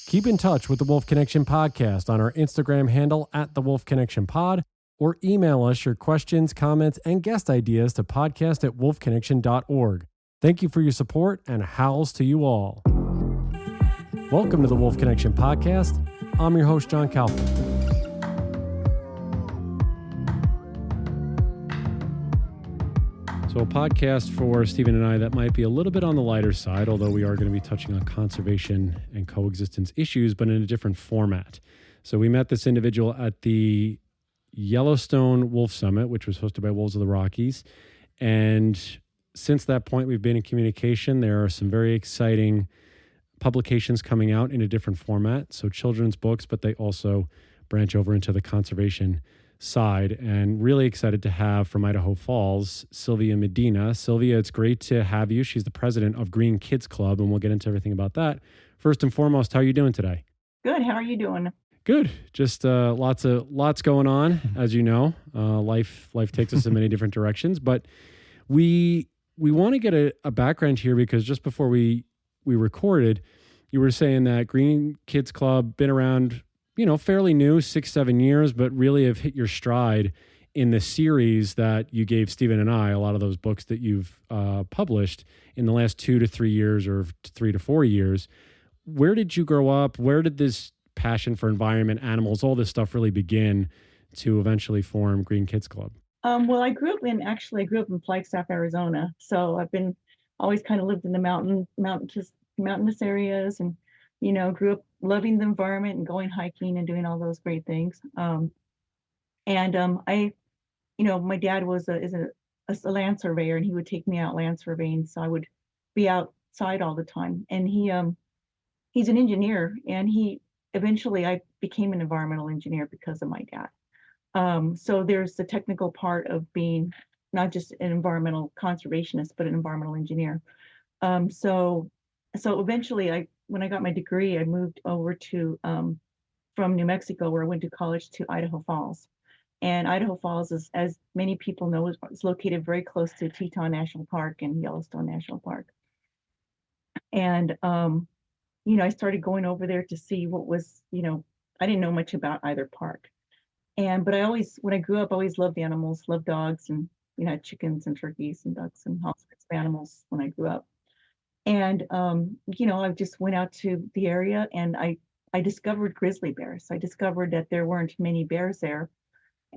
Keep in touch with the Wolf Connection Podcast on our Instagram handle at the Wolf Connection Pod, or email us your questions, comments, and guest ideas to podcast@wolfconnection.org. Thank you for your support, and howls to you all. Welcome to the Wolf Connection Podcast. I'm your host, John Kaufman. So a podcast for Stephen and I that might be a little bit on the lighter side, although we are going to be touching on conservation and coexistence issues, but in a different format. So we met this individual at the Yellowstone Wolf Summit, which was hosted by Wolves of the Rockies. And since that point, we've been in communication. There are some very exciting publications coming out in a different format. So children's books, but they also branch over into the conservation side, and really excited to have from Idaho Falls, Sylvia Medina. Sylvia, it's great to have you. She's the president of Green Kids Club, and we'll get into everything about that. First and foremost, how are you doing today? Good. How are you doing? Good. Just lots going on, as you know. Life takes us in many different directions, but we want to get a background here because just before we recorded, you were saying that Green Kids Club been around, fairly new, 6-7 years, but really have hit your stride in the series that you gave Stephen and I, a lot of those books that you've published in the last 2 to 3 years or 3 to 4 years. Where did you grow up? Where did this passion for environment, animals, all this stuff really begin to eventually form Green Kids Club? Well, I grew up in Flagstaff, Arizona. So I've always kind of lived in the mountainous areas, and grew up loving the environment and going hiking and doing all those great things. My dad is a land surveyor, and he would take me out land surveying. So I would be outside all the time. And he's an engineer, and eventually I became an environmental engineer because of my dad. So there's the technical part of being not just an environmental conservationist, but an environmental engineer. So eventually when I got my degree, I moved over from New Mexico, where I went to college, to Idaho Falls. And Idaho Falls is, as many people know, is located very close to Teton National Park and Yellowstone National Park. And, I started going over there to see what was, I didn't know much about either park. But when I grew up, I always loved animals, loved dogs, and, had chickens and turkeys and ducks and all sorts of animals when I grew up. And, I just went out to the area, and I discovered grizzly bears. I discovered that there weren't many bears there.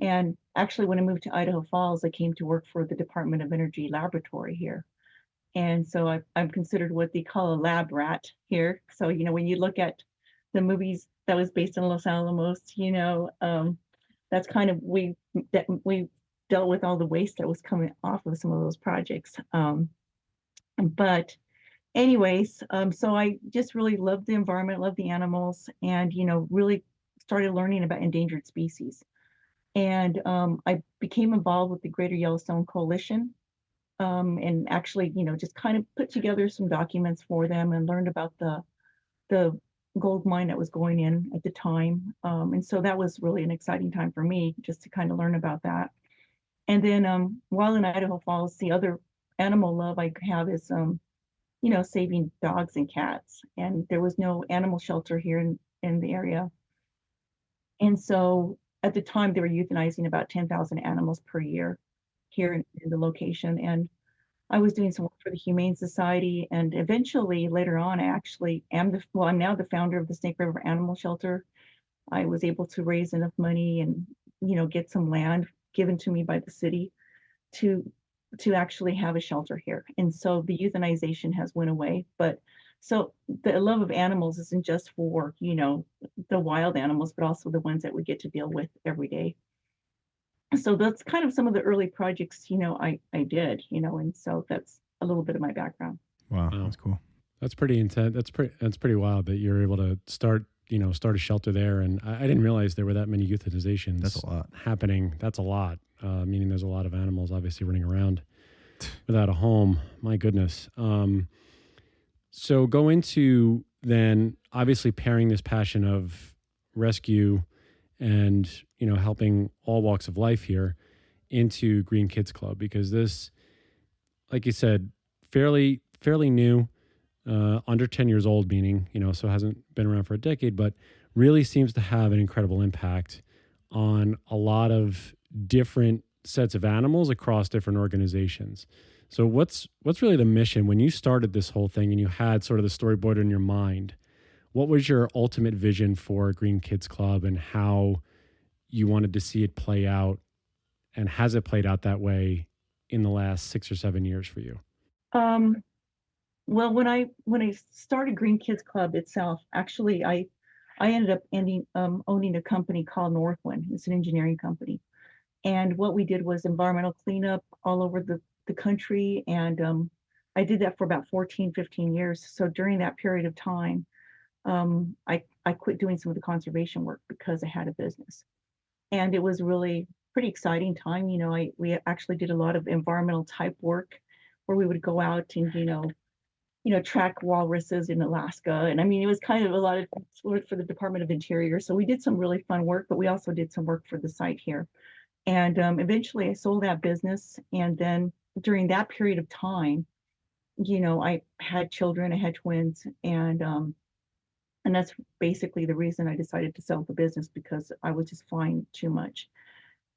And actually, when I moved to Idaho Falls, I came to work for the Department of Energy laboratory here. And so I'm considered what they call a lab rat here. So, when you look at the movies that was based in Los Alamos, that's kind of, we dealt with all the waste that was coming off of some of those projects. But anyways, so I just really loved the environment, loved the animals, and, really started learning about endangered species. And I became involved with the Greater Yellowstone Coalition, and actually, just kind of put together some documents for them and learned about the gold mine that was going in at the time. And so that was really an exciting time for me, just to kind of learn about that. And then while in Idaho Falls, the other animal love I have is saving dogs and cats. And there was no animal shelter here in the area. And so at the time, they were euthanizing about 10,000 animals per year here in the location. And I was doing some work for the Humane Society. And eventually, later on, I actually I'm now the founder of the Snake River Animal Shelter. I was able to raise enough money and, get some land given to me by the city to actually have a shelter here. And so the euthanization has went away. But so the love of animals isn't just for, the wild animals, but also the ones that we get to deal with every day. So that's kind of some of the early projects, I did, and so that's a little bit of my background. Wow, that's cool. That's pretty intense. That's pretty wild that you're able to start a shelter there. And I didn't realize there were that many euthanizations. That's a lot happening. That's a lot. Meaning there's a lot of animals obviously running around without a home. My goodness. So go into then obviously pairing this passion of rescue and, helping all walks of life here into Green Kids Club, because this, like you said, fairly new. under 10 years old, meaning, so hasn't been around for a decade, but really seems to have an incredible impact on a lot of different sets of animals across different organizations. So what's really the mission when you started this whole thing and you had sort of the storyboard in your mind? What was your ultimate vision for Green Kids Club and how you wanted to see it play out? And has it played out that way in the last 6 or 7 years for you? Um, well, when I started Green Kids Club itself, actually, I ended up owning a company called Northwind. It's an engineering company, and what we did was environmental cleanup all over the country, and I did that for about 14, 15 years. So during that period of time, I quit doing some of the conservation work because I had a business, and it was really pretty exciting time. We actually did a lot of environmental type work where we would go out and track walruses in Alaska. And I mean, it was kind of a lot of work for the Department of Interior. So we did some really fun work, but we also did some work for the site here. And eventually I sold that business. And then during that period of time, I had children, I had twins, and that's basically the reason I decided to sell the business, because I was just flying too much.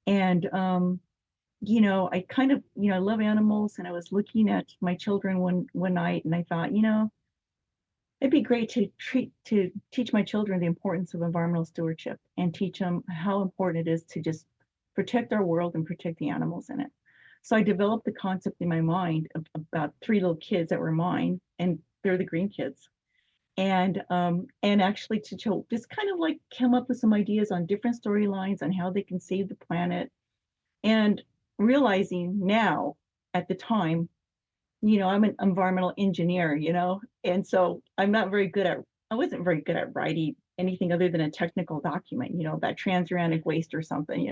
And I kind of, I love animals, and I was looking at my children one night, and I thought, it'd be great to teach my children the importance of environmental stewardship and teach them how important it is to just protect our world and protect the animals in it. So I developed the concept in my mind of about 3 little kids that were mine, and they're the Green Kids. And actually just kind of like come up with some ideas on different storylines on how they can save the planet, and realizing now, at the time, I'm an environmental engineer, and so I wasn't very good at writing anything other than a technical document, about transuranic waste or something,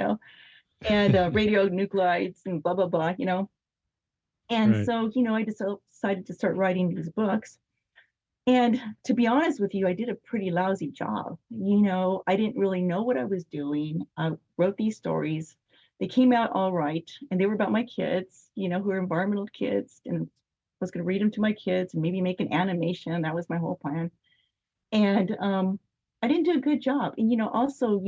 and radionuclides and blah, blah, blah, And Right. so, I just decided to start writing these books. And to be honest with you, I did a pretty lousy job. I didn't really know what I was doing. I wrote these stories. They came out all right, and they were about my kids, who are environmental kids, and I was going to read them to my kids and maybe make an animation. That was my whole plan. And I didn't do a good job. And also,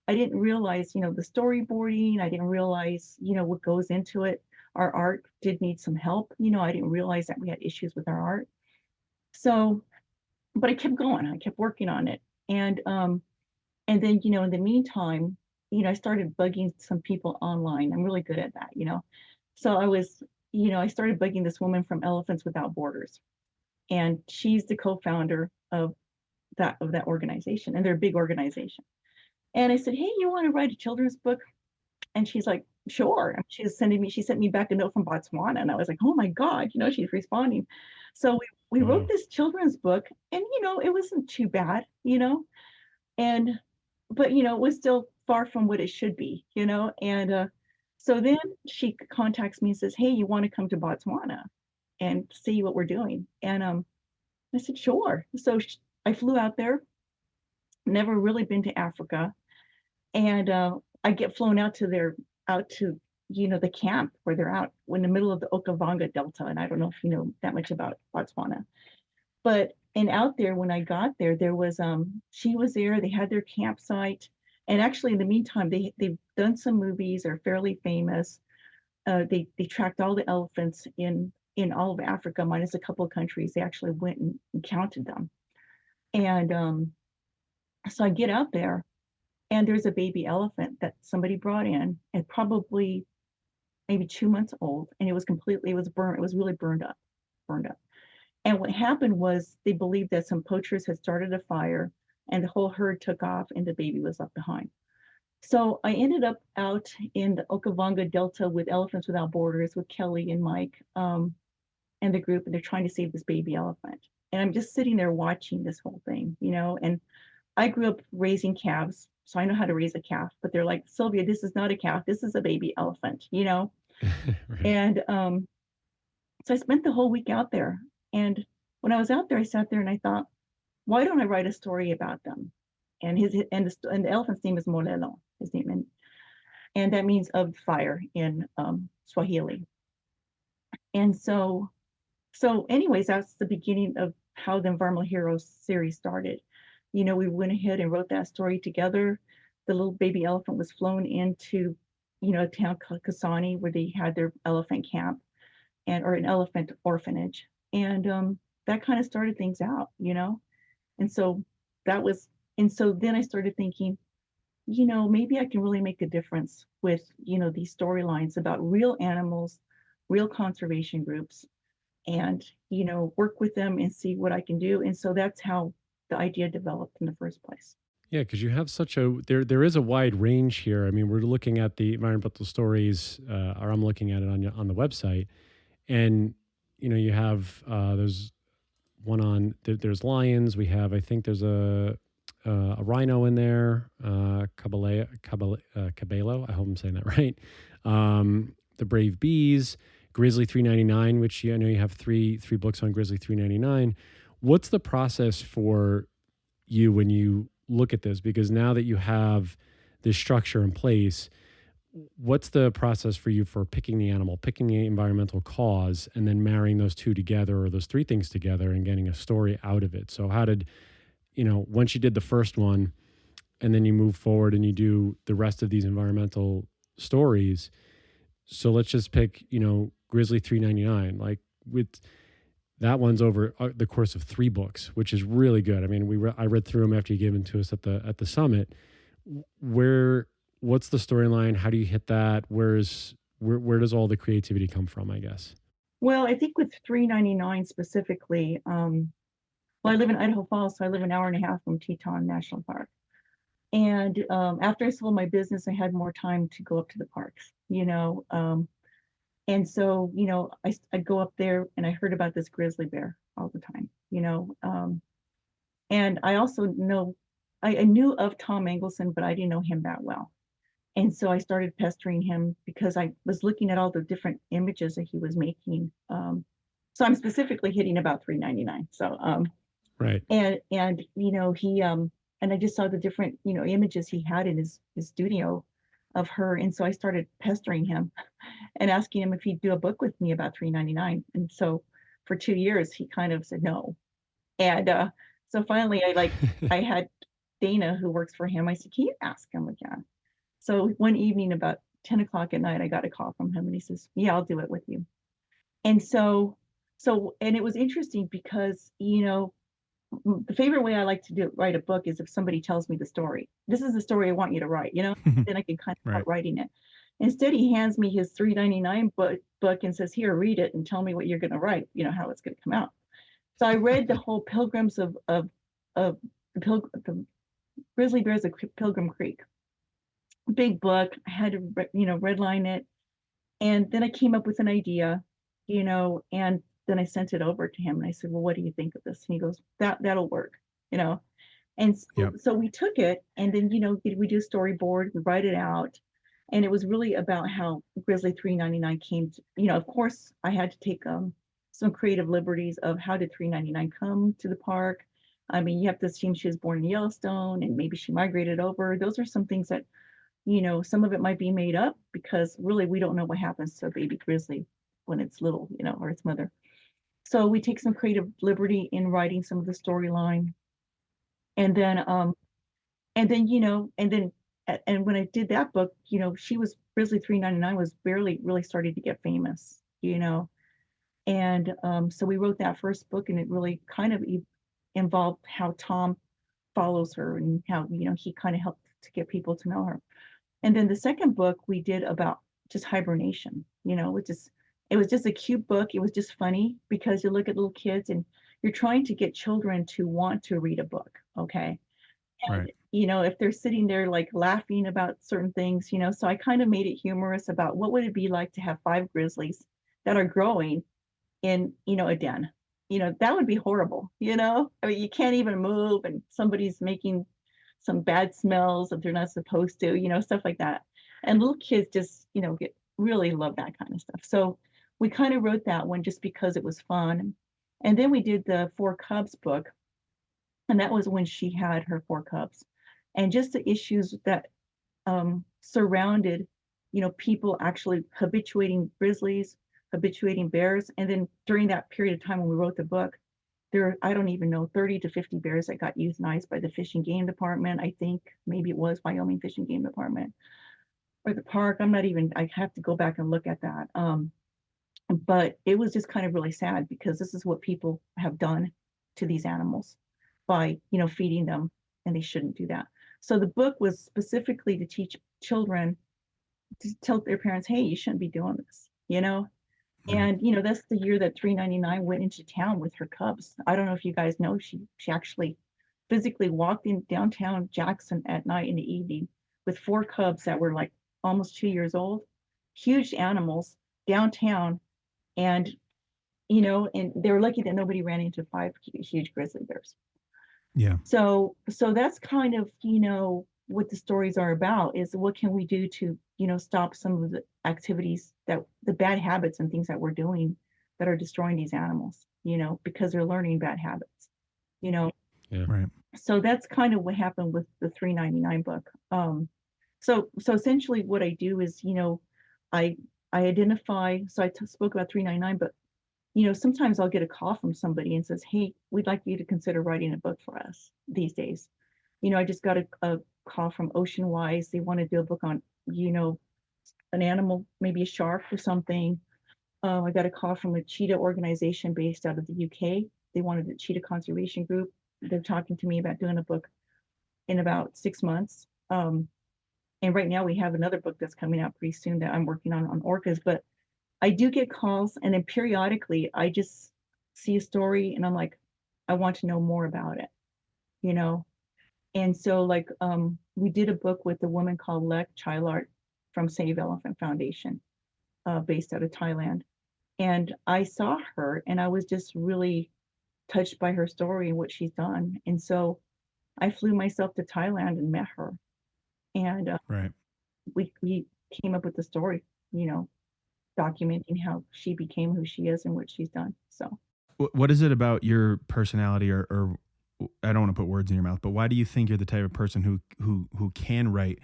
I didn't realize, the storyboarding. I didn't realize, what goes into it. Our art did need some help. I didn't realize that we had issues with our art. So, but I kept going. I kept working on it. And then, in the meantime, I started bugging some people online. I'm really good at that. So I started bugging this woman from Elephants Without Borders, and she's the co-founder of that organization, and they're a big organization. And I said, hey, you want to write a children's book? And she's like, sure. And she sent me back a note from Botswana. And I was like, oh my God, she's responding. So we wrote Wow. this children's book, and, it wasn't too bad, and, but, it was still far from what it should be, and so then she contacts me and says, hey, you want to come to Botswana and see what we're doing? And I said, sure. So I flew out there, never really been to Africa. And I get flown out to the camp where they're out in the middle of the Okavango Delta. And I don't know if you know that much about Botswana, and out there, when I got there, there was she was there. They had their campsite, and actually in the meantime, they've done some movies. They're fairly famous. They tracked all the elephants in all of Africa, minus a couple of countries. They actually went and counted them. And so I get out there, and there's a baby elephant that somebody brought in, and probably maybe 2 months old, and it was burnt. It was really burned up. And what happened was they believed that some poachers had started a fire, and the whole herd took off, and the baby was left behind. So I ended up out in the Okavango Delta with Elephants Without Borders, with Kelly and Mike, and the group, and they're trying to save this baby elephant. And I'm just sitting there watching this whole thing, and I grew up raising calves, so I know how to raise a calf, but they're like, Sylvia, this is not a calf, this is a baby elephant, Right. And so I spent the whole week out there. And when I was out there, I sat there and I thought, why don't I write a story about them? And the elephant's name is Molelo, his name, and that means of fire in Swahili. And so So anyways, that's the beginning of how the Environmental Heroes series started. We went ahead and wrote that story together. The little baby elephant was flown into, a town called Kasani where they had their elephant camp or an elephant orphanage. And that kind of started things out. And so that was, and so then I started thinking, maybe I can really make a difference with, these storylines about real animals, real conservation groups, and, work with them and see what I can do. And so that's how the idea developed in the first place. Yeah, because you have such a there is a wide range here. I mean, we're looking at the environmental stories, or I'm looking at it on the website, and you have there's one on there's lions. We have, I think there's a rhino in there, cabello. I hope I'm saying that right. The brave bees, Grizzly 399, which I know you have three books on Grizzly 399. What's the process for you when you look at this? Because now that you have this structure in place, what's the process for you for picking the animal, picking the environmental cause, and then marrying those two together, or those three things together, and getting a story out of it? So how did, once you did the first one and then you move forward and you do the rest of these environmental stories, so let's just pick, Grizzly 399, like with that one's over the course of 3 books, which is really good. I mean, I read through them after you gave them to us at the summit. What's the storyline? How do you hit that? Where does all the creativity come from, I guess? Well, I think with 399 specifically, well, I live in Idaho Falls, so I live an hour and a half from Teton National Park. And after I sold my business, I had more time to go up to the parks. And so, I'd go up there and I heard about this grizzly bear all the time. And I also I knew of Tom Engelson, but I didn't know him that well. And so I started pestering him because I was looking at all the different images that he was making. So I'm specifically hitting about 399. So, right. And he, and I just saw the different, images he had in his studio of her. And so I started pestering him and asking him if he'd do a book with me about 399. And so for 2 years, he kind of said no. And so finally I had Dana, who works for him. I said, can you ask him again? So one evening about 10 o'clock at night, I got a call from him and he says, yeah, I'll do it with you. And and it was interesting because, the favorite way I like to write a book is if somebody tells me the story. This is the story I want you to write, then I can kind of start writing it. Instead, he hands me his 399 book and says, here, read it and tell me what you're going to write, how it's going to come out. So I read the whole Pilgrims of the Grizzly Bears of Pilgrim Creek. Big book. I had to, redline it. And then I came up with an idea, and then I sent it over to him and I said, well, what do you think of this? And he goes, that'll work, And so we took it and then, we do a storyboard, we write it out. And it was really about how Grizzly 399 came to, of course I had to take some creative liberties of how did 399 come to the park. I mean, you have to assume she was born in Yellowstone and maybe she migrated over. Those are some things that, some of it might be made up because really we don't know what happens to a baby grizzly when it's little, or its mother. So we take some creative liberty in writing some of the storyline. And then, and when I did that book, she was Grizzly 399 was barely really starting to get famous, And so we wrote that first book and it really kind of involved how Tom follows her and how, he kind of helped to get people to know her. And then the second book we did about just hibernation, which is, it was just a cute book. It was just funny because you look at little kids and you're trying to get children to want to read a book. Okay. And, right. If they're sitting there like laughing about certain things, so I kind of made it humorous about what would it be like to have 5 grizzlies that are growing in, a den. That would be horrible, I mean, you can't even move and somebody's making some bad smells that they're not supposed to, stuff like that. And little kids just, really love that kind of stuff. So we kind of wrote that one just because it was fun. And then we did the 4 Cubs book. And that was when she had her 4 cubs. And just the issues that surrounded, people actually habituating grizzlies, habituating bears. And then during that period of time when we wrote the book, I don't even know, 30 to 50 bears that got euthanized by the Fish and Game Department. I think maybe it was Wyoming Fish and Game Department or the park. I have to go back and look at that. But it was just kind of really sad because this is what people have done to these animals by, feeding them, and they shouldn't do that. So the book was specifically to teach children to tell their parents, hey, you shouldn't be doing this, And that's the year that 399 went into town with her cubs. I don't know if you guys know, she actually physically walked in downtown Jackson at night in the evening with 4 cubs that were like almost 2 years old, huge animals downtown, and and they were lucky that nobody ran into 5 huge grizzly bears. Yeah. So that's kind of what the stories are about, is what can we do to stop some of the activities, that the bad habits and things that we're doing that are destroying these animals, because they're learning bad habits, Yeah. Right. So that's kind of what happened with the 399 book. So essentially what I do is, I identify, so I spoke about 399, but sometimes I'll get a call from somebody and says, hey, we'd like you to consider writing a book for us these days. I just got a call from Ocean Wise. They want to do a book on, an animal, maybe a shark or something. I got a call from a cheetah organization based out of the UK. They wanted a cheetah conservation group. They're talking to me about doing a book in about 6 months. And right now we have another book that's coming out pretty soon that I'm working on orcas. But I do get calls, and then periodically I just see a story and I'm like, I want to know more about it, And so like we did a book with a woman called Lek Chilart from Save Elephant Foundation, based out of Thailand. And I saw her and I was just really touched by her story and what she's done. And so I flew myself to Thailand and met her. And Right. we came up with the story, documenting how she became who she is and what she's done. So What is it about your personality, or I don't want to put words in your mouth, but why do you think you're the type of person who can write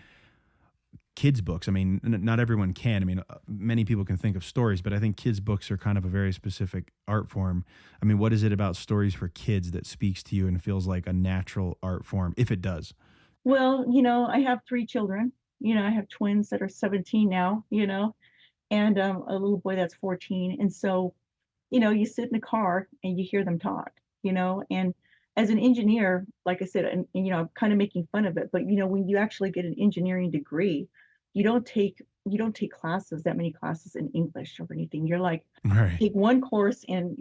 kids books? I mean, not everyone can. I mean, many people can think of stories, but I think kids books are kind of a very specific art form. I mean, what is it about stories for kids that speaks to you and feels like a natural art form, if it does? Well, I have 3 children. I have twins that are 17 now, and a little boy that's 14. And so, you sit in the car and you hear them talk, and as an engineer, like I said, and I'm kind of making fun of it, but when you actually get an engineering degree, you don't take classes, that many classes in English or anything. You're like, Right. take one course in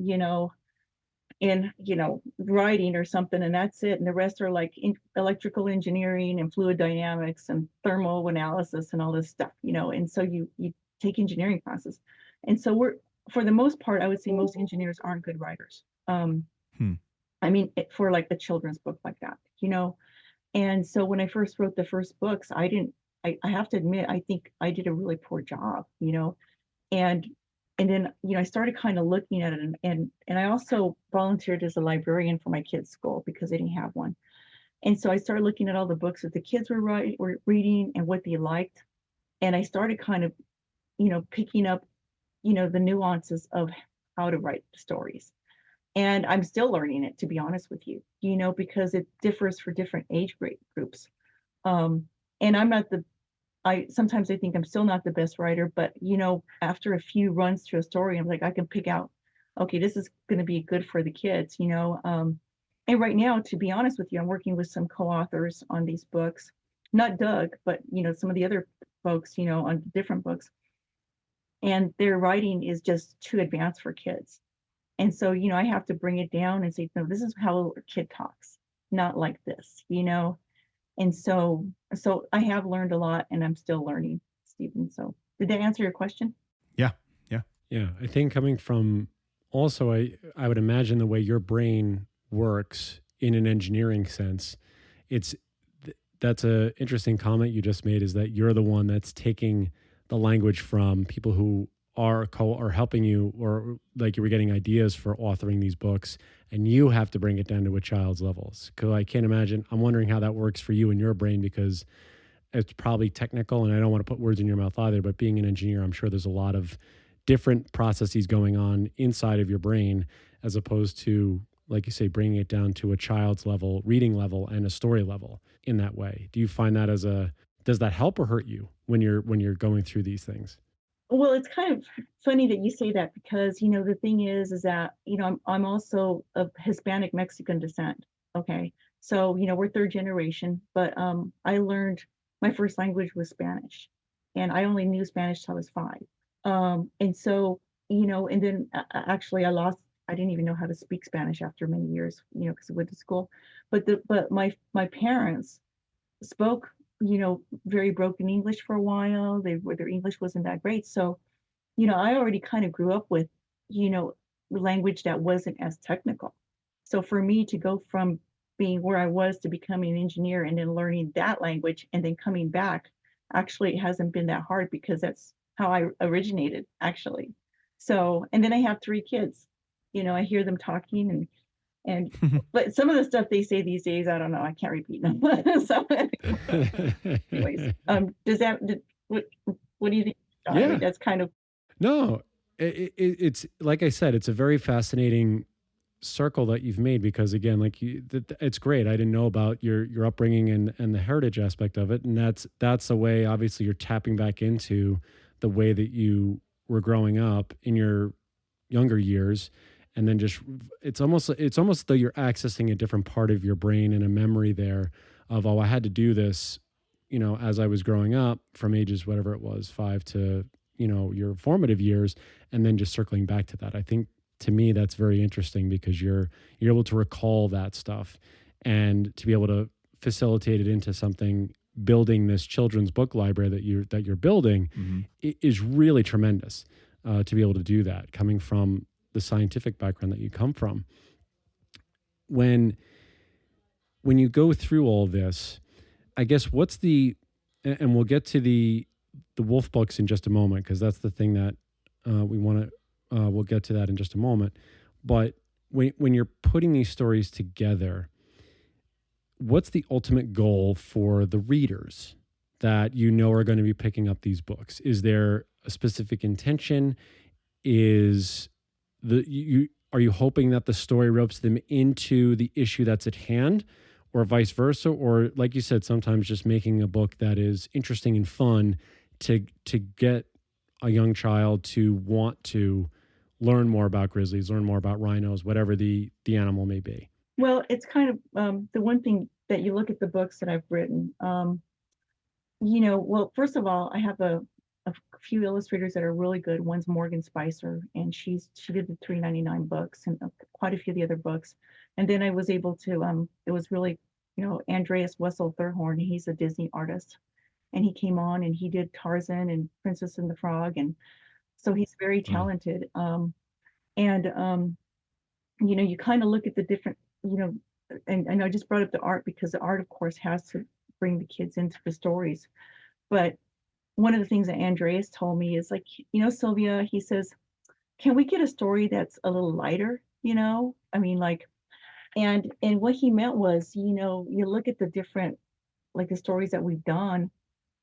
writing or something, and that's it. And the rest are like electrical engineering and fluid dynamics and thermal analysis and all this stuff, and so you take engineering classes. And so for the most part, I would say most engineers aren't good writers. I mean, for like a children's book like that, and so when I first wrote the first books, I have to admit, I think I did a really poor job, and then, I started kind of looking at it, and I also volunteered as a librarian for my kids' school because they didn't have one. And so I started looking at all the books that the kids were reading and what they liked. And I started kind of, picking up, the nuances of how to write stories. And I'm still learning it, to be honest with you, because it differs for different age groups. And sometimes I think I'm still not the best writer, but after a few runs through a story, I'm like, I can pick out, okay, this is going to be good for the kids, and right now, to be honest with you, I'm working with some co-authors on these books, not Doug, but some of the other folks, on different books, and their writing is just too advanced for kids. And so, I have to bring it down and say, no, this is how a kid talks, not like this, And so I have learned a lot, and I'm still learning, Stephen. So did that answer your question? Yeah. Yeah. I think coming from also, I would imagine the way your brain works in an engineering sense, that's a interesting comment you just made, is that you're the one that's taking the language from people who are helping you, or like you were getting ideas for authoring these books, and you have to bring it down to a child's levels. Because I can't imagine, I'm wondering how that works for you in your brain, because it's probably technical, and I don't want to put words in your mouth either, but being an engineer, I'm sure there's a lot of different processes going on inside of your brain, as opposed to, like you say, bringing it down to a child's level, reading level, and a story level in that way. Do you find that does that help or hurt you when you're going through these things? Well, it's kind of funny that you say that because, the thing is that, I'm also of Hispanic Mexican descent. Okay. So, we're third generation, but I learned my first language was Spanish, and I only knew Spanish till I was 5. And so, and then actually I didn't even know how to speak Spanish after many years, because I went to school. But my parents spoke, very broken English for a while. Their English wasn't that great. So, I already kind of grew up with, language that wasn't as technical. So for me to go from being where I was to becoming an engineer and then learning that language and then coming back, actually it hasn't been that hard because that's how I originated, actually. So, and then I have 3 kids. I hear them talking and but some of the stuff they say these days, I don't know, I can't repeat them. So anyways, what do you think, John? I Yeah. mean, that's kind of No, it's like I said, it's a very fascinating circle that you've made, because again, it's great. I didn't know about your upbringing and the heritage aspect of it, and that's a way. Obviously, you're tapping back into the way that you were growing up in your younger years, and then just it's almost though you're accessing a different part of your brain and a memory there of, oh, I had to do this, as I was growing up from ages whatever it was, 5 to your formative years, and then just circling back to that. I think, to me, that's very interesting because you're able to recall that stuff and to be able to facilitate it into something, building this children's book library that you're building. Mm-hmm. Is really tremendous, to be able to do that, coming from the scientific background that you come from. When you go through all this, I guess and we'll get to the Wolf books in just a moment, because that's the thing that we want to. We'll get to that in just a moment. But when you're putting these stories together, what's the ultimate goal for the readers that are going to be picking up these books? Is there a specific intention? Are you hoping that the story ropes them into the issue that's at hand, or vice versa? Or, like you said, sometimes just making a book that is interesting and fun to get a young child to want to learn more about grizzlies, learn more about rhinos, whatever the animal may be. Well, it's kind of the one thing that you look at the books that I've written. Well, first of all, I have a few illustrators that are really good. One's Morgan Spicer, and she did the 399 books and quite a few of the other books. And then I was able to it was really, Andreas Wessel Thurhorn. He's a Disney artist, and he came on and he did Tarzan and Princess and the Frog, and so he's very talented. You kind of look at the different, and I just brought up the art because the art, of course, has to bring the kids into the stories. But one of the things that Andreas told me is like, Sylvia, he says, can we get a story that's a little lighter? I mean, like, and what he meant was, you look at the different, like the stories that we've done,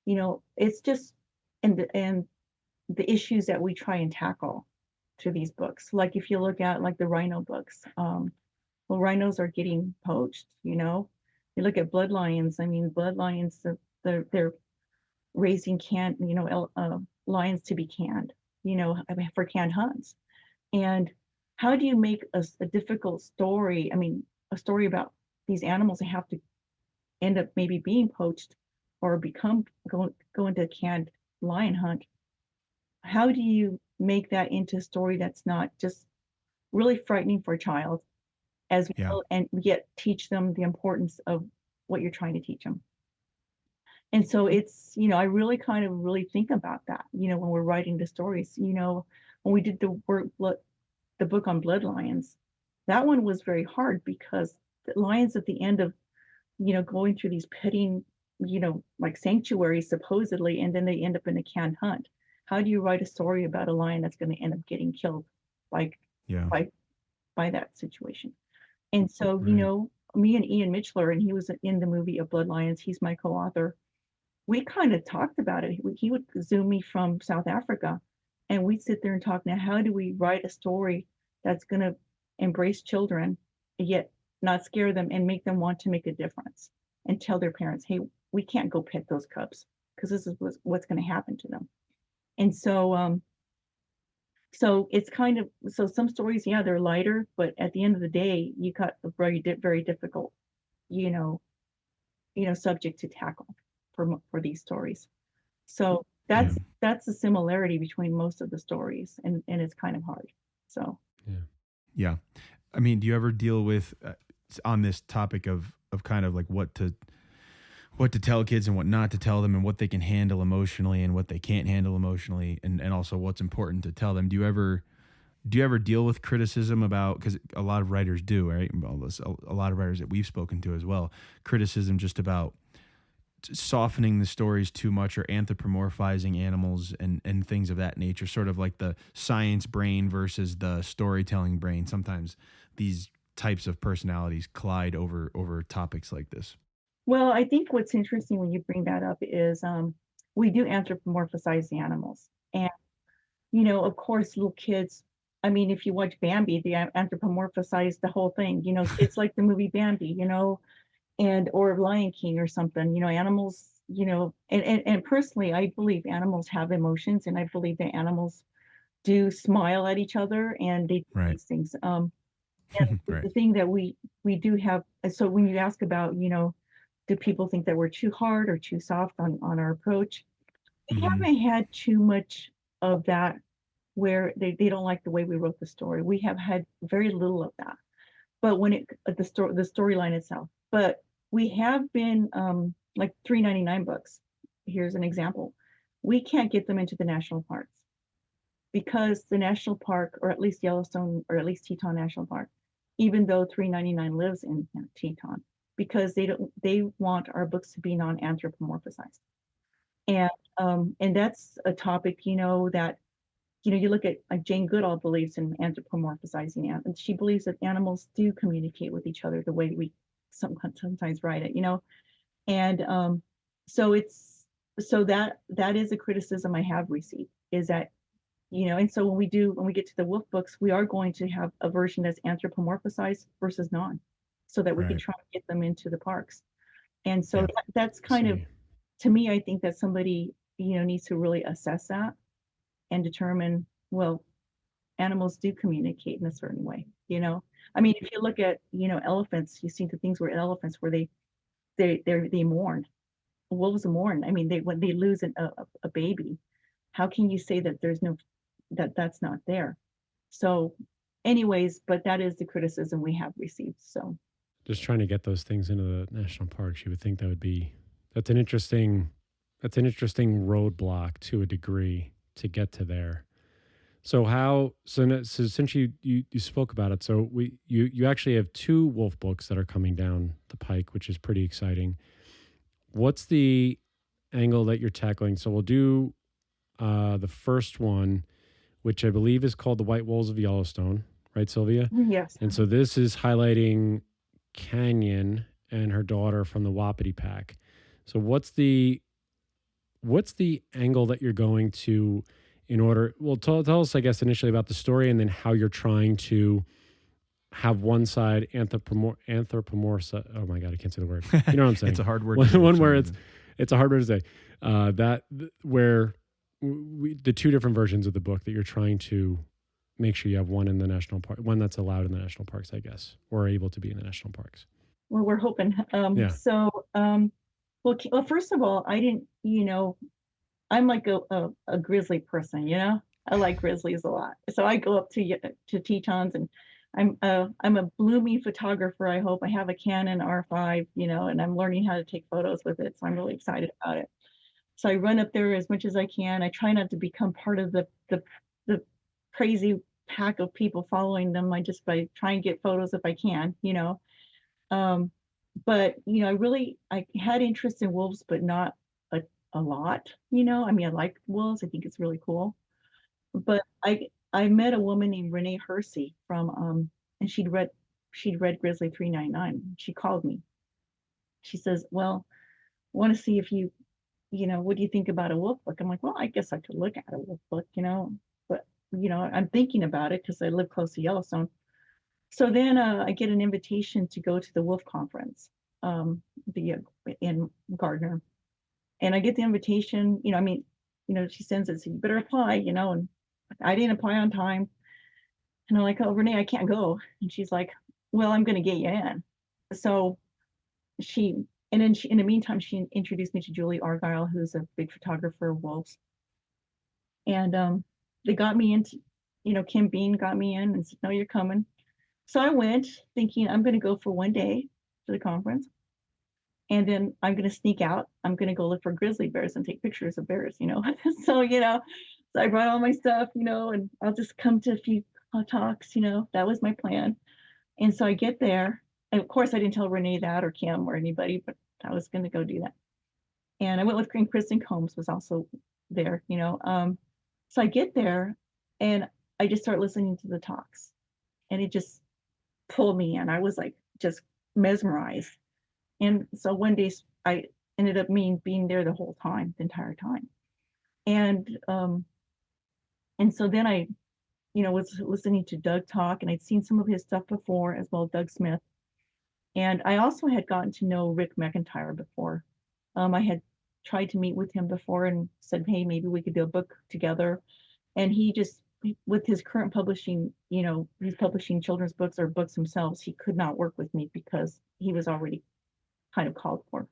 it's just, and the issues that we try and tackle through these books. Like if you look at like the rhino books, well, rhinos are getting poached. You look at blood lions. I mean, blood lions, they're raising lions to be canned, for canned hunts. And how do you make a difficult story? I mean, a story about these animals that have to end up maybe being poached or go into a canned lion hunt. How do you make that into a story that's not just really frightening for a child as well, and yet teach them the importance of what you're trying to teach them? And so it's, I really kind of really think about that, when we're writing the stories. When we did the book on blood lions, that one was very hard because the lions at the end of, going through these petting, like sanctuaries supposedly, and then they end up in a canned hunt. How do you write a story about a lion that's going to end up getting killed by that situation? And so, Right. Me and Ian Mitchler, and he was in the movie of Blood Lions, he's my co-author. We kind of talked about it. He would Zoom me from South Africa, And we'd sit there and talk, now, how do we write a story that's going to embrace children, yet not scare them and make them want to make a difference and tell their parents, hey, we can't go pet those cubs because this is what's going to happen to them. And so it's kind of, so some stories, yeah, they're lighter, but at the end of the day, you got a very difficult, you know, subject to tackle for these stories. So that's the similarity between most of the stories, and it's kind of hard. So yeah. I mean, do you ever deal with on this topic of kind of like what to tell kids and what not to tell them, and what they can handle emotionally and what they can't handle emotionally, and also what's important to tell them? Do you ever deal with criticism about, because a lot of writers do, right? A lot of writers that we've spoken to as well, criticism just about softening the stories too much or anthropomorphizing animals and things of that nature, sort of like the science brain versus the storytelling brain. Sometimes these types of personalities collide over topics like this. Well, I think what's interesting when you bring that up is we do anthropomorphize the animals. And, of course, little kids, I mean, if you watch Bambi, they anthropomorphize the whole thing. It's like the movie Bambi, or Lion King or something, animals, and personally, I believe animals have emotions, and I believe that animals do smile at each other, and they do these things. And the thing that we do have, so when you ask about, do people think that we're too hard or too soft on our approach? We haven't had too much of that where they don't like the way we wrote the story. We have had very little of that. But when the storyline itself, but we have been like 399 books. Here's an example. We can't get them into the national parks because the national park, or at least Yellowstone, or at least Teton National Park, even though 399 lives in Teton, because they want our books to be non-anthropomorphized. And that's a topic, that you look at, like, Jane Goodall believes in anthropomorphizing, and she believes that animals do communicate with each other the way we sometimes write it, and so that is a criticism I have received, is that, and so when we get to the Wolf books, we are going to have a version that's anthropomorphized versus non, so that we can try to get them into the parks. And so that's kind of, to me, I think that somebody, needs to really assess that and determine, well, animals do communicate in a certain way, I mean, if you look at, elephants, you see the things where elephants, where they mourn. Wolves mourn. I mean, when they lose a baby, how can you say that that's not there? So anyways, but that is the criticism we have received. So just trying to get those things into the national parks, you would think that's an interesting roadblock to a degree to get to there. So since you spoke about it, so you actually have 2 Wolf books that are coming down the pike, which is pretty exciting. What's the angle that you're tackling? So we'll do the first one, which I believe is called The White Wolves of Yellowstone, right, Sylvia? Yes. And so this is highlighting Canyon and her daughter from the Wapiti Pack. So what's the angle that you're going to, tell us, I guess, initially about the story, and then how you're trying to have one side anthropomorphize. Oh my God, I can't say the word. You know what I'm saying? It's a hard word. One where it's a hard word to say. Where the 2 different versions of the book that you're trying to make sure you have one in the national park, one that's allowed in the national parks, I guess, or able to be in the national parks. Well, we're hoping. So, well, first of all, I didn't, I'm like a grizzly person, I like grizzlies a lot. So I go up to Tetons, and I'm a bloomy photographer. I hope I have a Canon R5, and I'm learning how to take photos with it. So I'm really excited about it. So I run up there as much as I can. I try not to become part of the crazy pack of people following them. I try and get photos if I can, but I had interest in wolves, but not a lot, I mean, I like wolves. I think it's really cool. But I met a woman named Rene Hersey from and she'd read Grizzly 399. She called me. She says, well, I want to see if you what do you think about a wolf book? I'm like, well, I guess I could look at a wolf book, I'm thinking about it because I live close to Yellowstone. So then I get an invitation to go to the Wolf Conference, the in Gardner, and I get the invitation. She sends it, so you better apply. And I didn't apply on time, and I'm like, oh, Rene, I can't go. And she's like, well, I'm going to get you in. So she, and then in the meantime, she introduced me to Julie Argyle, who's a big photographer of wolves, and they got me into, Kim Bean got me in and said, no, you're coming. So I went thinking I'm going to go for one day to the conference, and then I'm going to sneak out. I'm going to go look for grizzly bears and take pictures of bears, So, so I brought all my stuff, and I'll just come to a few talks, that was my plan. And so I get there. And of course, I didn't tell Rene that or Kim or anybody, but I was going to go do that. And I went with Kristen Combs was also there, So I get there and I just start listening to the talks, and it just pulled me in. I was like just mesmerized. And so one day I ended up being there the whole time, the entire time. And so then I, was listening to Doug talk, and I'd seen some of his stuff before as well, Doug Smith. And I also had gotten to know Rick McIntyre before. I had tried to meet with him before and said, hey, maybe we could do a book together. And he just, with his current publishing, he's publishing children's books or books themselves, he could not work with me because he was already kind of called for.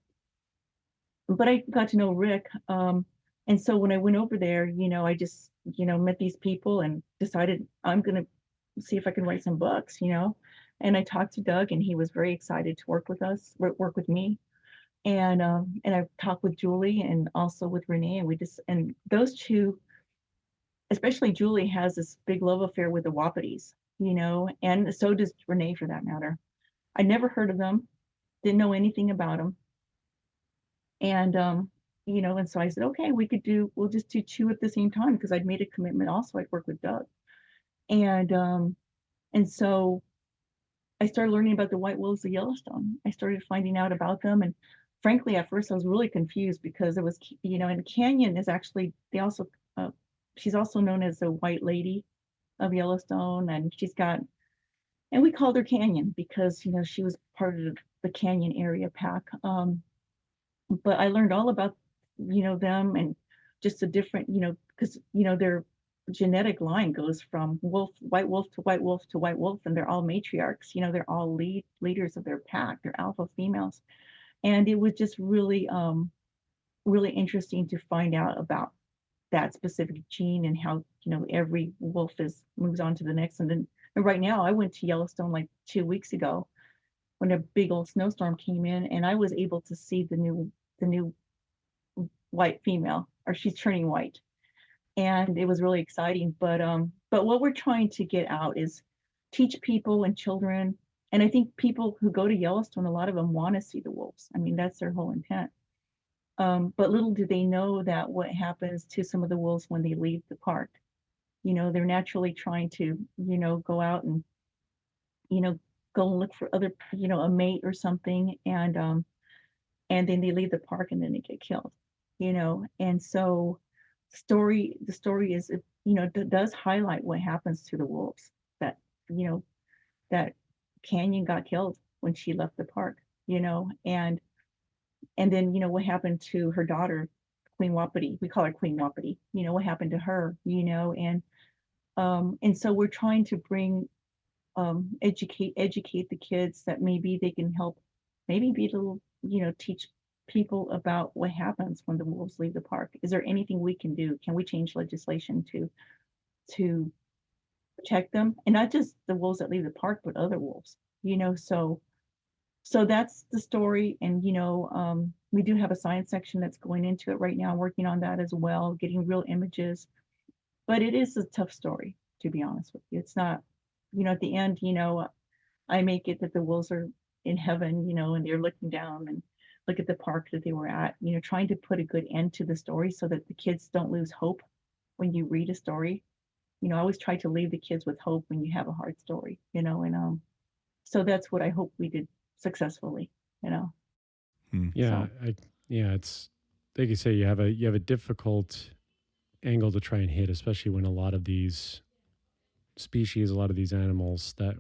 But I got to know Rick. And so when I went over there, I just, met these people and decided I'm going to see if I can write some books, And I talked to Doug, and he was very excited to work with work with me. And I talked with Julie and also with Rene, and those two, especially Julie, has this big love affair with the Wapitis, and so does Rene for that matter. I never heard of them, didn't know anything about them. And, and so I said, okay, we'll just do two at the same time, because I'd made a commitment also, I'd work with Doug. And so I started learning about the white wolves of Yellowstone. I started finding out about them. And frankly, at first I was really confused because it was, and Canyon is actually, she's also known as the White Lady of Yellowstone. And and we called her Canyon because, she was part of the Canyon area pack. But I learned all about, them, and just the different, because, their genetic line goes from white wolf to white wolf to white wolf, and they're all matriarchs, they're all leaders of their pack, they're alpha females. And it was just really, really interesting to find out about that specific gene and how, every wolf moves on to the next. And right now I went to Yellowstone like 2 weeks ago when a big old snowstorm came in, and I was able to see the new white female, or she's turning white, and it was really exciting. But what we're trying to get out is teach people and children, and I think people who go to Yellowstone, a lot of them want to see the wolves. I mean, that's their whole intent. But little do they know that what happens to some of the wolves when they leave the park. They're naturally trying to, go out and, go and look for other, a mate or something, and then they leave the park and then they get killed, And so the story is, does highlight what happens to the wolves, that, that Canyon got killed when she left the park, and then, what happened to her daughter, Queen Wapiti. We call her Queen Wapiti. What happened to her, and so we're trying to bring, educate the kids that maybe they can help, maybe be a little, teach people about what happens when the wolves leave the park. Is there anything we can do? Can we change legislation to protect them? And not just the wolves that leave the park, but other wolves, so that's the story. And, we do have a science section that's going into it right now, working on that as well, getting real images. But it is a tough story, to be honest with you. It's not, at the end, I make it that the wolves are in heaven, and they're looking down and look at the park that they were at, trying to put a good end to the story so that the kids don't lose hope when you read a story. I always try to leave the kids with hope when you have a hard story, and so that's what I hope we did successfully, Yeah, So, it's like you say, you have a difficult angle to try and hit, especially when a lot of these species, a lot of these animals that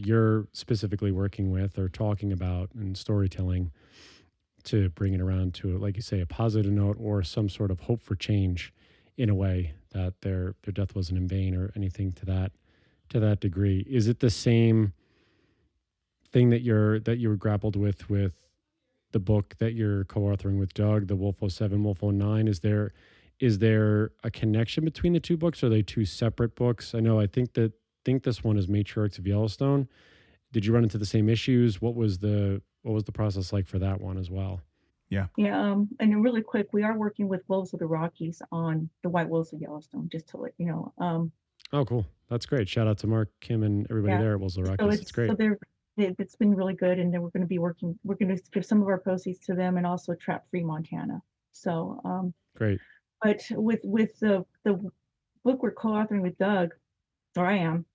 you're specifically working with or talking about in storytelling to bring it around to, like you say, a positive note or some sort of hope for change in a way that their death wasn't in vain or anything to that degree. Is it the same thing that you were grappled with the book that you're co-authoring with Doug, the Wolf 07, Wolf 09? Is there a connection between the two books? Or are they two separate books? I know I think this one is Matriarchs of Yellowstone. Did you run into the same issues? What was the process like for that one as well? Yeah. Yeah, and then really quick, we are working with Wolves of the Rockies on the White Wolves of Yellowstone, just to let you know. Oh, cool. That's great. Shout out to Mark, Kim, and everybody Yeah, there at Wolves of the so Rockies. It's great. it's been really good, and then we're going to give some of our proceeds to them, and also Trap Free Montana. So, Great. but with the book we're co-authoring with Doug, or I am,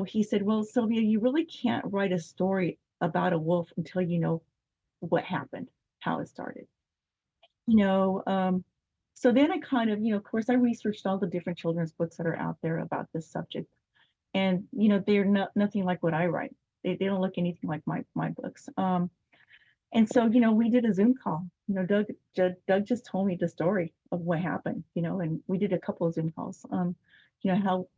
he said, well, Sylvia, you really can't write a story about a wolf until you know what happened, how it started. you know, um, so then I kind of course, I researched all the different children's books that are out there about this subject, and they're not nothing like what I write. They don't look anything like my books. And so we did a Zoom call. Doug just told me the story of what happened. And we did a couple of Zoom calls. How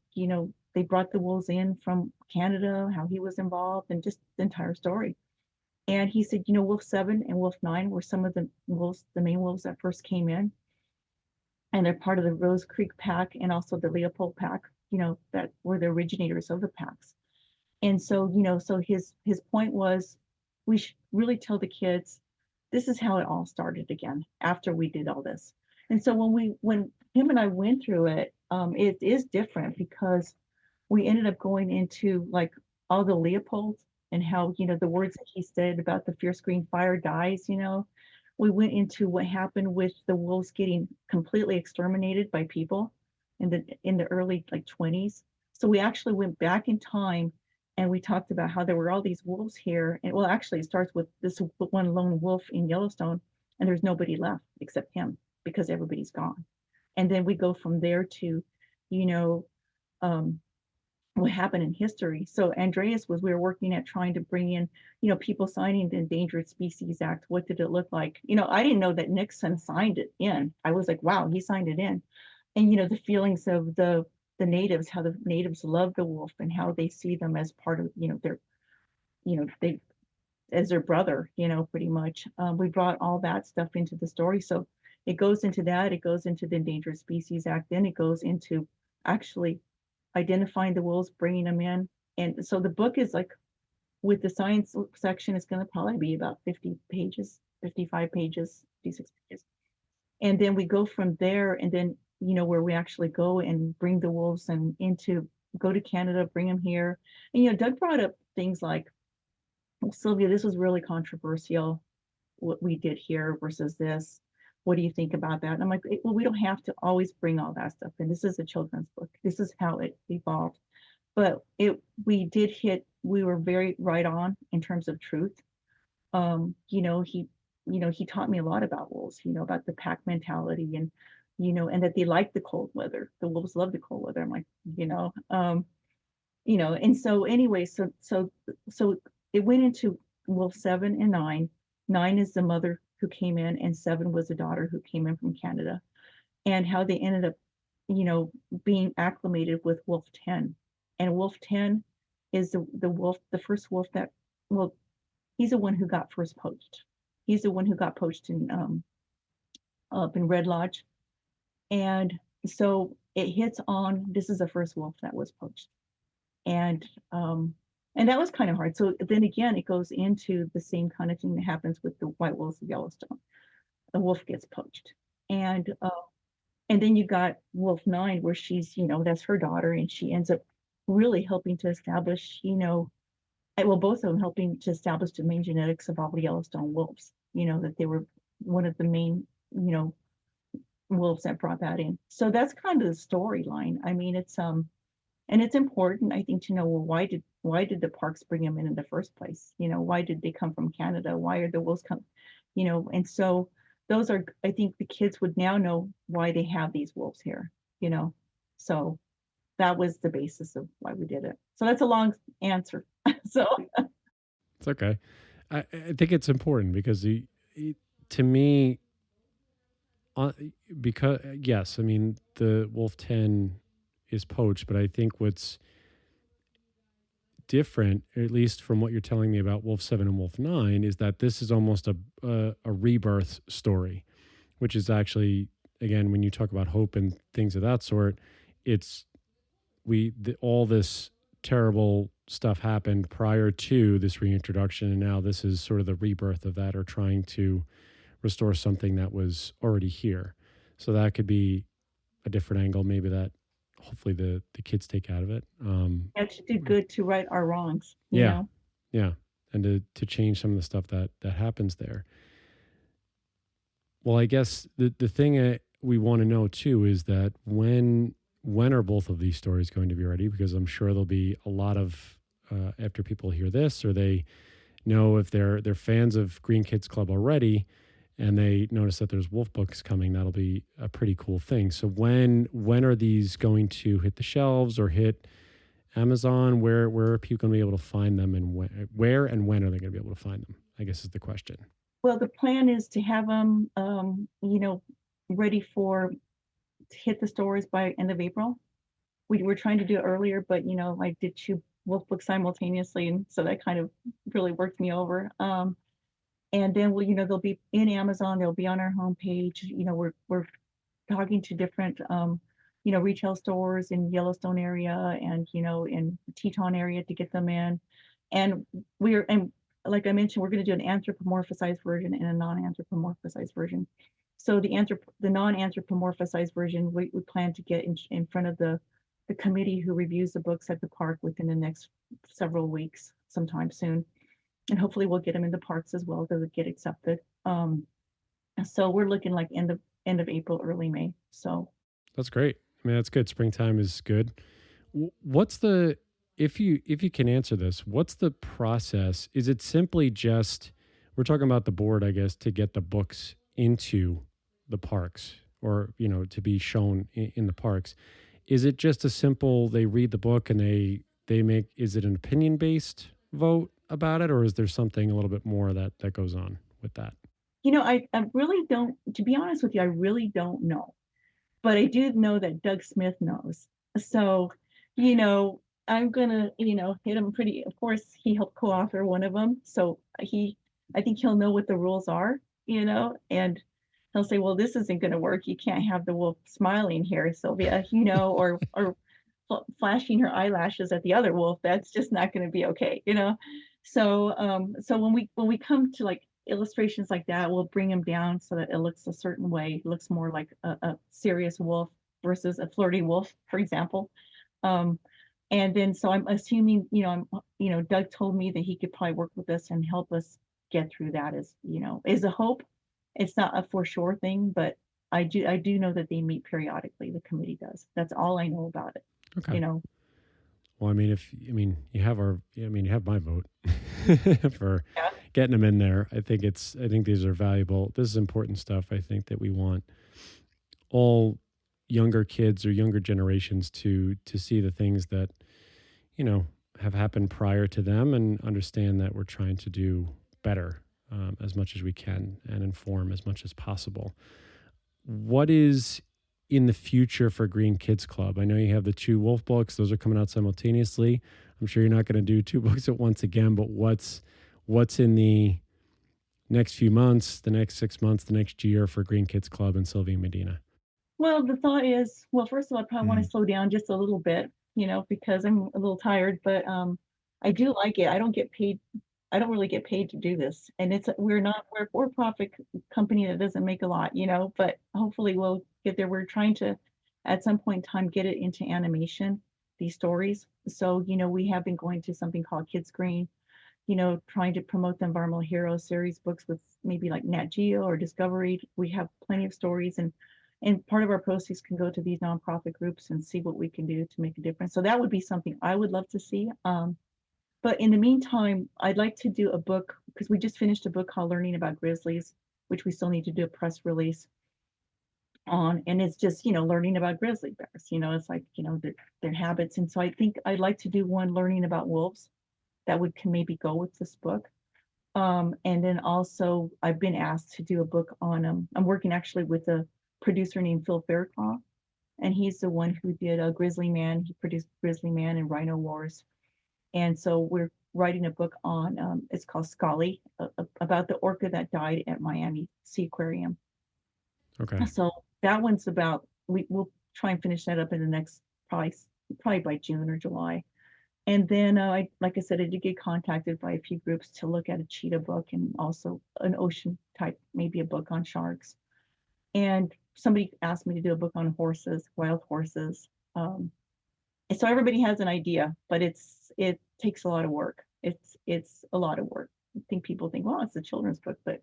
they brought the wolves in from Canada, how he was involved, and just the entire story. And he said, Wolf 7 and Wolf 9 were some of the wolves, the main wolves that first came in. And they're part of the Rose Creek pack and also the Leopold pack, that were the originators of the packs. And so, so his point was we should really tell the kids this is how it all started again after we did all this. And so when him and I went through it, it is different because we ended up going into like all the Leopolds and how, the words that he said about the fierce green fire dies. We went into what happened with the wolves getting completely exterminated by people in the early like 20s. So we actually went back in time and we talked about how there were all these wolves here. And well, actually it starts with this one lone wolf in Yellowstone, and there's nobody left except him because everybody's gone. And then we go from there to, you know, um, what happened in history. So we were working at trying to bring in, people signing the Endangered Species Act. What did it look like? I didn't know that Nixon signed it in. I was like, wow, he signed it in. And the feelings of the natives, how the natives love the wolf and how they see them as part of, their, they as their brother, pretty much. We brought all that stuff into the story. So it goes into that, it goes into the Endangered Species Act, then it goes into actually identifying the wolves, bringing them in. And so the book is like, with the science section, it's going to probably be about 50 pages, 55 pages, 56 pages. And then we go from there, and then, where we actually go and bring the wolves and go to Canada, bring them here. And, Doug brought up things like, well, Sylvia, this was really controversial, what we did here versus this. What do you think about that? And I'm like, well, we don't have to always bring all that stuff in. This is a children's book. This is how it evolved. But we were very right on in terms of truth. He taught me a lot about wolves, about the pack mentality and, and that they like the cold weather. The wolves love the cold weather. I'm like, and so anyway, so it went into Wolf 7 and 9. 9 is the mother who came in, and 7 was the daughter who came in from Canada, and how they ended up, being acclimated with Wolf 10. And Wolf 10 is the first wolf that, well, he's the one who got first poached. He's the one who got poached up in Red Lodge. And so it hits on, this is the first wolf that was poached. And that was kind of hard. So then again, it goes into the same kind of thing that happens with the White Wolves of Yellowstone. The wolf gets poached. And then you got Wolf 9, where she's, that's her daughter, and she ends up really helping to establish, both of them helping to establish the main genetics of all the Yellowstone wolves, that they were one of the main, wolves that brought that in. So that's kind of the storyline. I mean, it's and it's important, I think, to know, well, why did the parks bring them in the first place? Why did they come from Canada? Why are the wolves come? And so those are, I think the kids would now know why they have these wolves here. So that was the basis of why we did it. So that's a long answer. So It's okay. I think it's important because to me, uh, because yes, I mean the Wolf 10 is poached, but I think what's different, at least from what you're telling me about Wolf 7 and Wolf 9, is that this is almost a rebirth story, which is actually, again, when you talk about hope and things of that sort, it's all this terrible stuff happened prior to this reintroduction, and now this is sort of the rebirth of that, or trying to restore something that was already here. So that could be a different angle, maybe, that hopefully the kids take out of it. it did good to right our wrongs, you Yeah. know. Yeah, and to change some of the stuff that happens there. Well, I guess the thing we want to know too is that when are both of these stories going to be ready? Because I'm sure there'll be a lot of after people hear this, or they know, if they're fans of Green Kids Club already, and they notice that there's Wolf books coming, that'll be a pretty cool thing. So when are these going to hit the shelves or hit Amazon? Where are people going to be able to find them, and where and when are they going to be able to find them, I guess, is the question. Well, the plan is to have them, ready to hit the stores by end of April. We were trying to do it earlier, but I did 2 Wolf books simultaneously, and so that kind of really worked me over. And then they'll be in Amazon, they'll be on our homepage. We're talking to different retail stores in Yellowstone area and in Teton area to get them in. And like I mentioned, we're going to do an anthropomorphized version and a non-anthropomorphized version. So the non-anthropomorphized version, we plan to get in front of the committee who reviews the books at the park within the next several weeks, sometime soon. And hopefully we'll get them in the parks as well, to get accepted. So we're looking like end of April, early May. So That's great. I mean, that's good. Springtime is good. What's the, if you can answer this, what's the process? Is it simply just, we're talking about the board, I guess, to get the books into the parks, or to be shown in the parks? Is it just a simple, they read the book and they make, is it an opinion based vote about it, or is there something a little bit more that goes on with that? I really don't, to be honest with you, I really don't know. But I do know that Doug Smith knows. So, I'm gonna, hit him pretty. Of course, he helped co-author one of them, so I think he'll know what the rules are, and he'll say, "Well, this isn't gonna work. You can't have the wolf smiling here, Sylvia, or flashing her eyelashes at the other wolf. That's just not gonna be okay, So when we come to like illustrations like that, we'll bring them down so that it looks a certain way. It looks more like a serious wolf versus a flirty wolf, for example. And then so I'm assuming, Doug told me that he could probably work with us and help us get through that, is a hope. It's not a for sure thing, but I do know that they meet periodically. The committee does. That's all I know about it. Okay. Well, you have my vote for getting them in there. I think these are valuable. This is important stuff. I think that we want all younger kids or younger generations to see the things that, have happened prior to them, and understand that we're trying to do better as much as we can, and inform as much as possible. What is in the future for Green Kids Club? I know you have the 2 Wolf books; those are coming out simultaneously. I'm sure you're not going to do 2 books at once again, but what's in the next few months, the next 6 months, the next year for Green Kids Club and Sylvia Medina? Well, the thought is, first of all, I probably want to slow down just a little bit, because I'm a little tired, but I do like it. I don't really get paid to do this. And we're a for-profit company that doesn't make a lot, but hopefully we'll get there. We're trying to, at some point in time, get it into animation, these stories. So, we have been going to something called Kids Green, trying to promote the Environmental Heroes series books with maybe like Nat Geo or Discovery. We have plenty of stories, and part of our proceeds can go to these nonprofit groups and see what we can do to make a difference. So that would be something I would love to see. But in the meantime, I'd like to do a book, because we just finished a book called Learning About Grizzlies, which we still need to do a press release. on, and it's just, learning about grizzly bears. It's like, their habits. And so I think I'd like to do one learning about wolves that can maybe go with this book. And then also I've been asked to do a book on, I'm working actually with a producer named Phil Fairclough, and he's the one who did a Grizzly Man. He produced Grizzly Man and Rhino Wars. And so we're writing a book on, it's called Scully, about the orca that died at Miami Sea Aquarium. Okay. So that one's about, we'll try and finish that up in the next, probably by June or July. And then, like I said, I did get contacted by a few groups to look at a cheetah book and also an ocean type, maybe a book on sharks. And somebody asked me to do a book on horses, wild horses. So everybody has an idea, but it takes a lot of work. It's a lot of work. I think people think, well, it's a children's book, but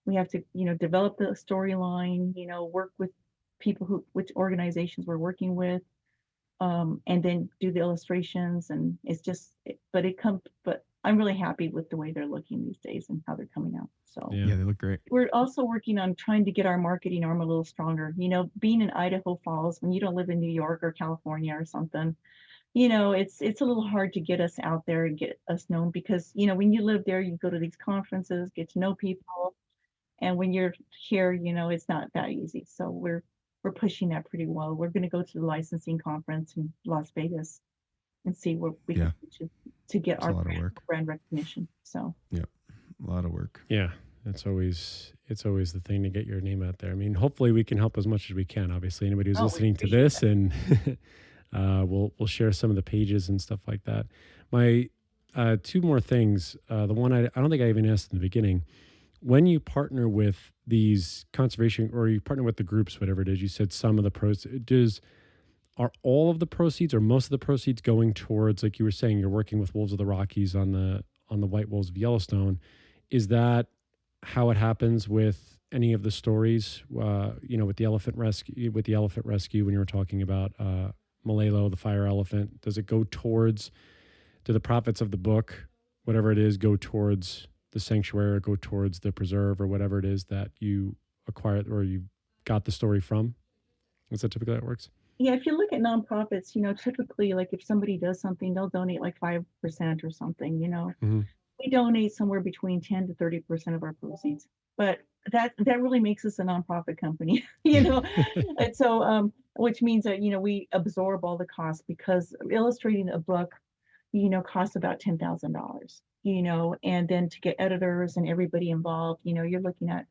we have to, develop the storyline, work with people which organizations we're working with, and then do the illustrations. And it's just, but I'm really happy with the way they're looking these days and how they're coming out. So Yeah, they look great. we're also working on trying to get our marketing arm a little stronger. Being in Idaho Falls, when you don't live in New York or California or something, it's a little hard to get us out there and get us known, because, when you live there, you go to these conferences, get to know people. And when you're here, it's not that easy. So we're pushing that pretty well. We're going to go to the licensing conference in Las Vegas and see what we can do to get our brand recognition. So yeah, a lot of work. Yeah, it's always the thing to get your name out there. I mean, hopefully we can help as much as we can. Obviously, anybody who's listening to this, and we'll share some of the pages and stuff like that. My two more things. The one I don't think I even asked in the beginning. When you partner with these conservation, or you partner with the groups, whatever it is, you said some of the proceeds. Are all of the proceeds or most of the proceeds going towards, like you were saying, you're working with Wolves of the Rockies on the White Wolves of Yellowstone? Is that how it happens with any of the stories? With the elephant rescue, when you were talking about Malalo, the fire elephant, does it go towards? Do the profits of the book, whatever it is, go towards the sanctuary, or go towards the preserve, or whatever it is that you acquired or you got the story from? Is that typically how it works? Yeah, if you look at nonprofits, typically, like if somebody does something, they'll donate like 5% or something. Mm-hmm. We donate somewhere between 10 to 30% of our proceeds, but that really makes us a nonprofit company, and so which means that we absorb all the costs, because illustrating a book costs about $10,000, and then to get editors and everybody involved, you're looking at,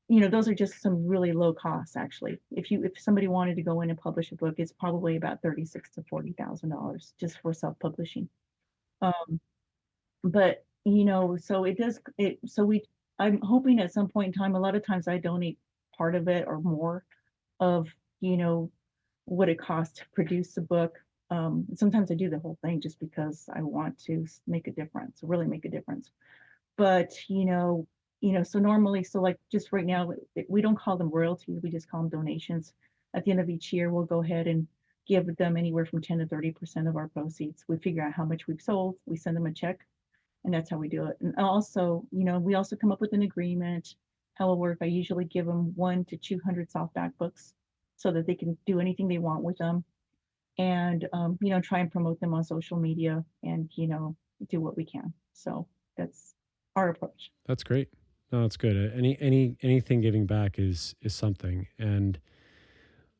those are just some really low costs. Actually, if somebody wanted to go in and publish a book, it's probably about $36,000 to $40,000 just for self-publishing. But so it does it. So I'm hoping at some point in time. A lot of times I donate part of it or more of what it costs to produce a book. Sometimes I do the whole thing just because I want to make a difference, really make a difference. But so normally, so like just right now, we don't call them royalties, we just call them donations. At the end of each year, we'll go ahead and give them anywhere from 10 to 30% of our proceeds. We figure out how much we've sold, we send them a check, and that's how we do it. And also, we also come up with an agreement, how it'll work. I usually give them 1 to 200 softback books so that they can do anything they want with them, and try and promote them on social media, and do what we can. So that's our approach. That's great. No, that's good. Anything giving back is something. And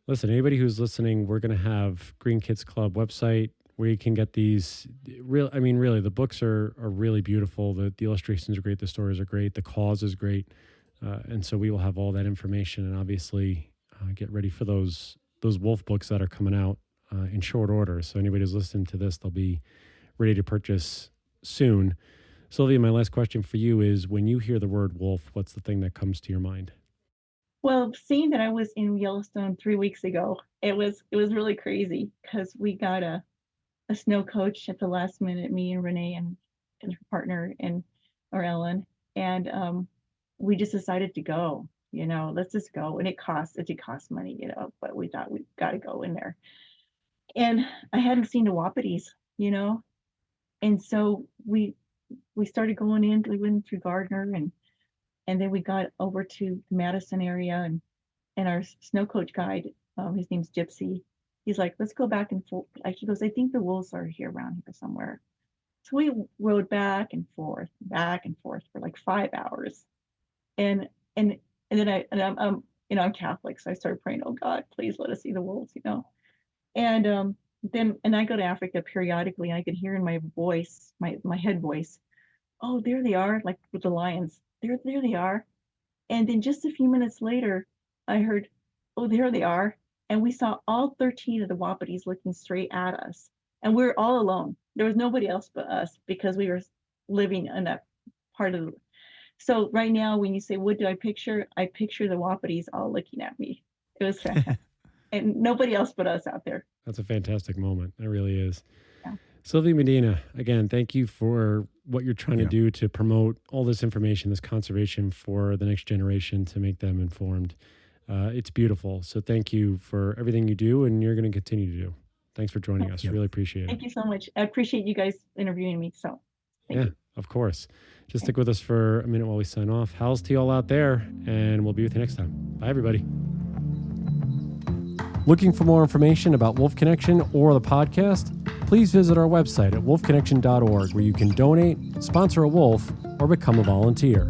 listen, anybody who's listening, we're going to have Green Kids Club website where you can get these really the books are really beautiful. The illustrations are great. The stories are great. The cause is great. And so we will have all that information, and obviously get ready for those wolf books that are coming out in short order. So anybody who's listening to this, they'll be ready to purchase soon. Sylvia, my last question for you is, when you hear the word wolf, what's the thing that comes to your mind? Well, seeing that I was in Yellowstone 3 weeks ago, it was really crazy, because we got a snow coach at the last minute, me and Rene and her partner or Ellen, and we just decided to go. Let's just go. And it did cost money, but we thought we got to go in there. And I hadn't seen the wapitis, and so we started going in. We went through Gardner, and then we got over to the Madison area, and our snow coach guide, his name's Gypsy. He's like, let's go back and forth. Like, he goes, I think the wolves are here around here somewhere. So we rode back and forth for like 5 hours. And then I'm Catholic, so I started praying, oh God, please let us see the wolves, And then I go to Africa periodically, and I could hear in my voice, my head voice, oh, there they are, like with the lions. There they are. And then just a few minutes later, I heard, oh, there they are. And we saw all 13 of the wapitis looking straight at us. And we were all alone. There was nobody else but us, because we were living in that part of the. So right now, when you say, what do I picture the wapitis all looking at me. It was fantastic. And nobody else but us out there. That's a fantastic moment. It really is. Yeah. Sylvia Medina, again, thank you for what you're trying to do to promote all this information, this conservation for the next generation, to make them informed. It's beautiful. So thank you for everything you do, and you're going to continue to do. Thanks for joining us. Really appreciate it. Thank you so much. I appreciate you guys interviewing me. So thank you. Of course. Just stick with us for a minute while we sign off. How's to you all out there, and we'll be with you next time. Bye, everybody. Looking for more information about Wolf Connection or the podcast? Please visit our website at wolfconnection.org, where you can donate, sponsor a wolf, or become a volunteer.